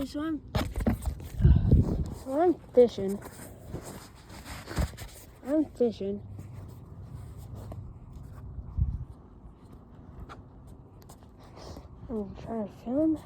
guys, so I'm fishing. I'm trying to film.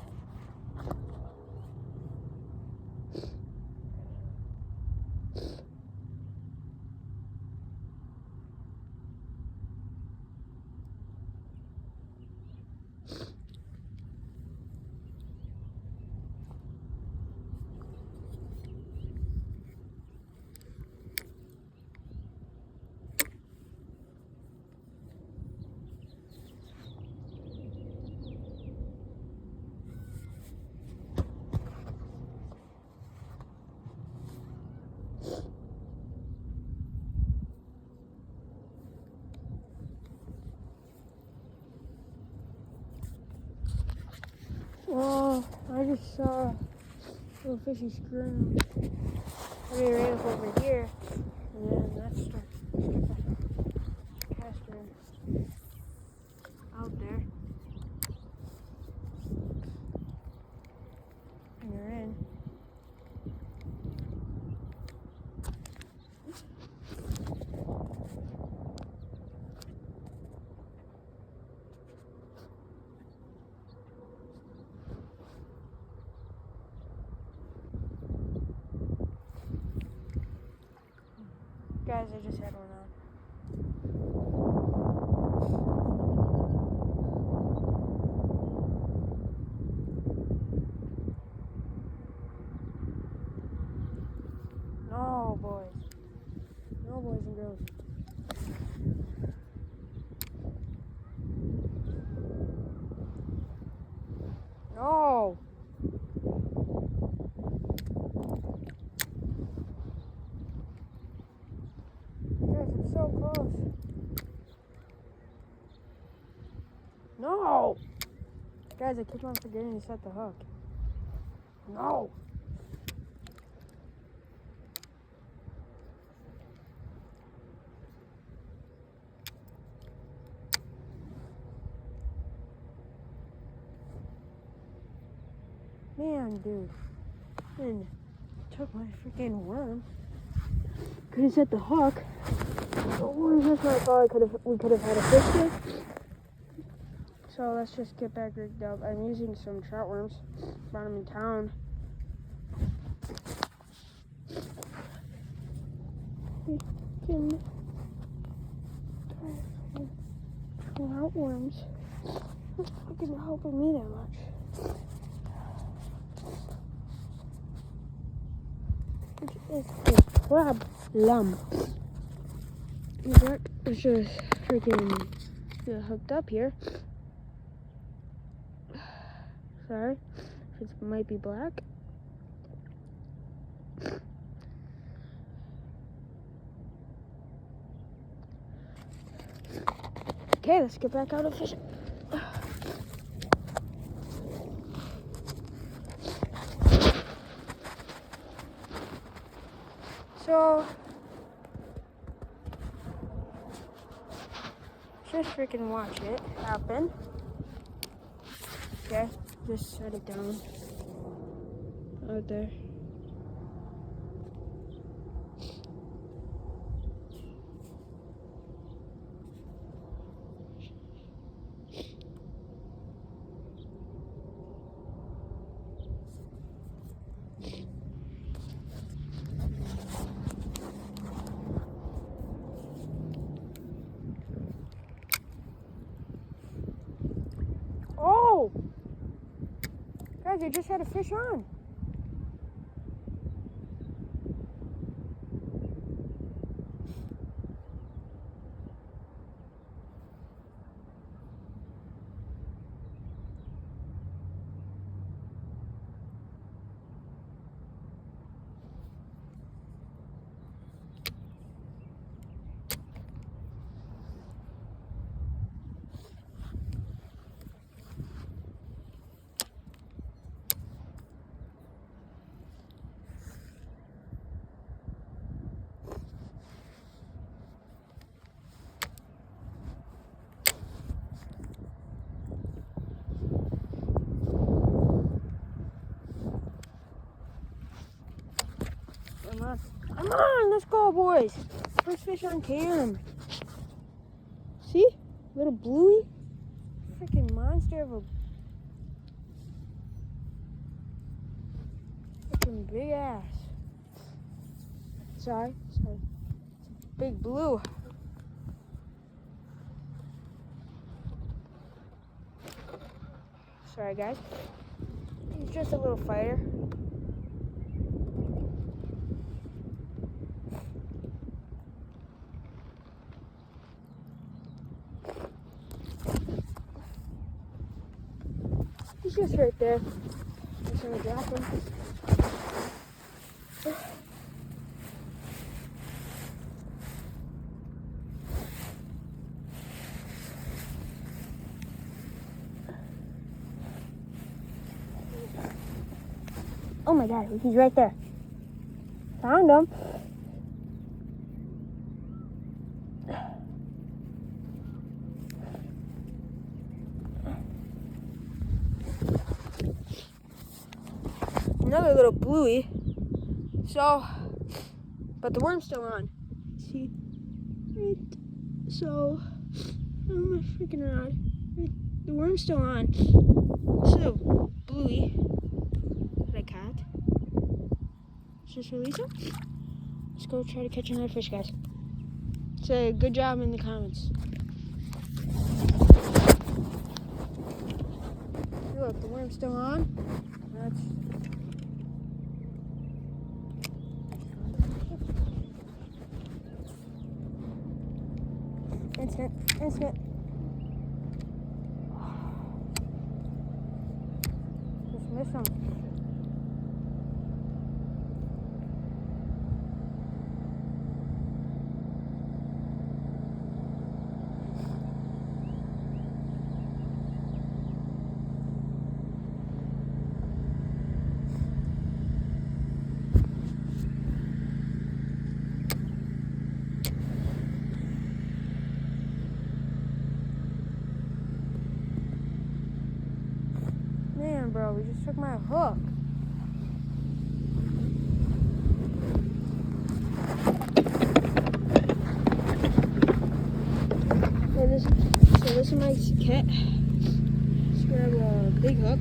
Oh, I just saw a little fishy scream. I mean, ran up over here, and then that's caster out there. And you're in. Guys, I just had one on. No, boys. No, boys and girls. No! Guys, it's so close. No! Guys, I keep on forgetting to set the hook. No! Man, dude. And took my freaking worm. Couldn't set the hook. Oh, that's what I thought we could have had a fish there. So let's just get back rigged up. I'm using some trout worms. Found them in town. Freaking trout worms. That's fucking helping me that much. Which is a problem. That is just freaking hooked up here. Sorry if it might be black. Okay, let's get back out and fishing. So, just freaking watch it happen. Okay, just set it down out there. Oh! Guys, I just had a fish on. Come on, let's go, boys. First fish on cam. See? Little bluey. Freaking monster of a freaking big ass. Sorry. Big blue. Sorry, guys. He's just a little fighter. He's just right there. I'm just gonna drop him. Oh my god, he's right there. Found him. Another little bluey. So, but the worm's still on. See? Right. So, oh my freaking rod. Right. The worm's still on. So, bluey that I caught. Let's just release him. Let's go try to catch another fish, guys. Say good job in the comments. See, look, the worm's still on. That's instant. Just miss him. Man, bro, we just took my hook. So this is my kit. Let's grab a big hook.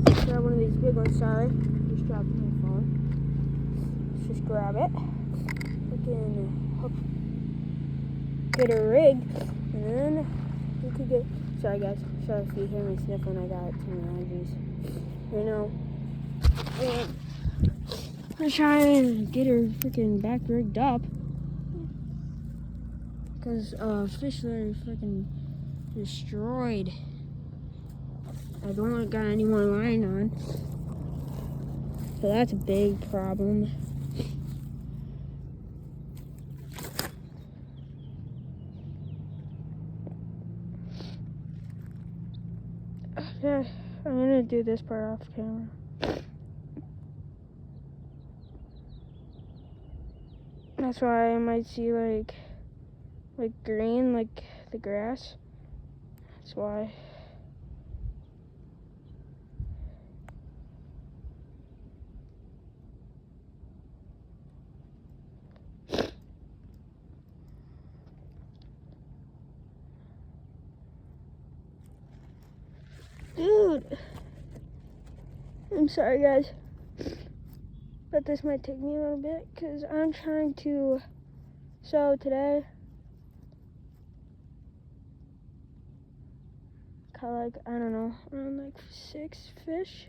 Let's grab one of these big ones, sorry. Just dropped my phone. Let's just grab it. Freaking hook. Get a rig. And then we could get, sorry guys. Sorry if you hear me sniffling, I got some allergies. You know, I'm gonna try and get her freaking back rigged up. Because fish that are freaking destroyed. I don't got any more line on. So that's a big problem. Yeah, I'm gonna do this part off camera. That's why I might see like green, like the grass. That's why. Dude, I'm sorry guys, but this might take me a little bit because I'm trying to, so today, caught like, I don't know, around like 6 fish.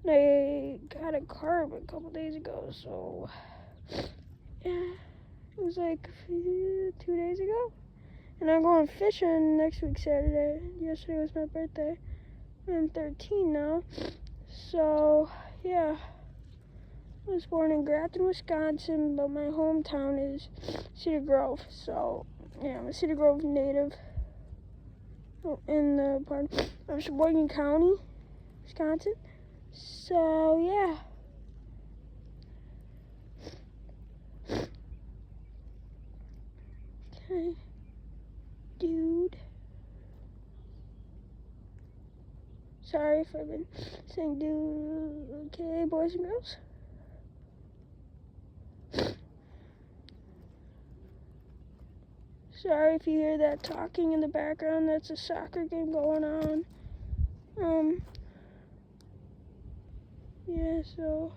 I got a carp a couple days ago, so yeah, it was like 2 days ago. And I'm going fishing next week, Saturday. Yesterday was my birthday. I'm 13 now. So, yeah. I was born in Grafton, Wisconsin, but my hometown is Cedar Grove. So, yeah, I'm a Cedar Grove native. In the part of Sheboygan County, Wisconsin. So, yeah. Okay. Dude. sorry if I've been saying dude. Okay, boys and girls. Sorry if you hear that talking in the background. That's a soccer game going on. Yeah, so.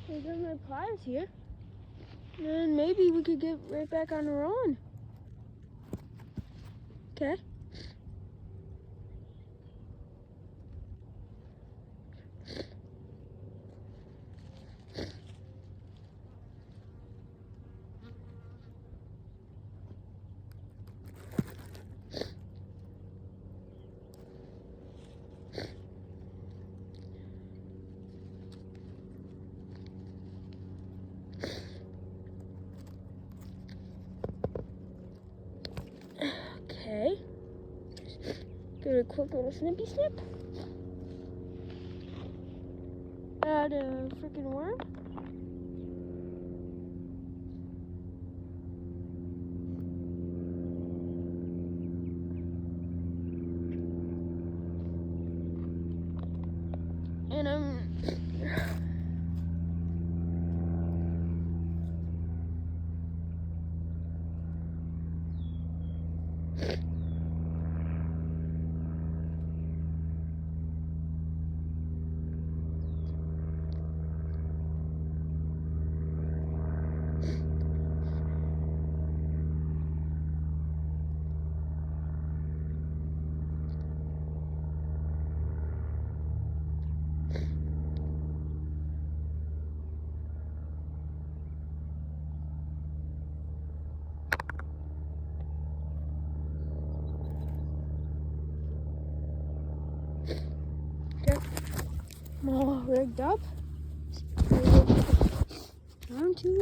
I got my pliers here. And maybe we could get right back on our own. Okay. Okay. Give it a quick little snippy snip. Add a freaking worm. And I'm all rigged up. Round two.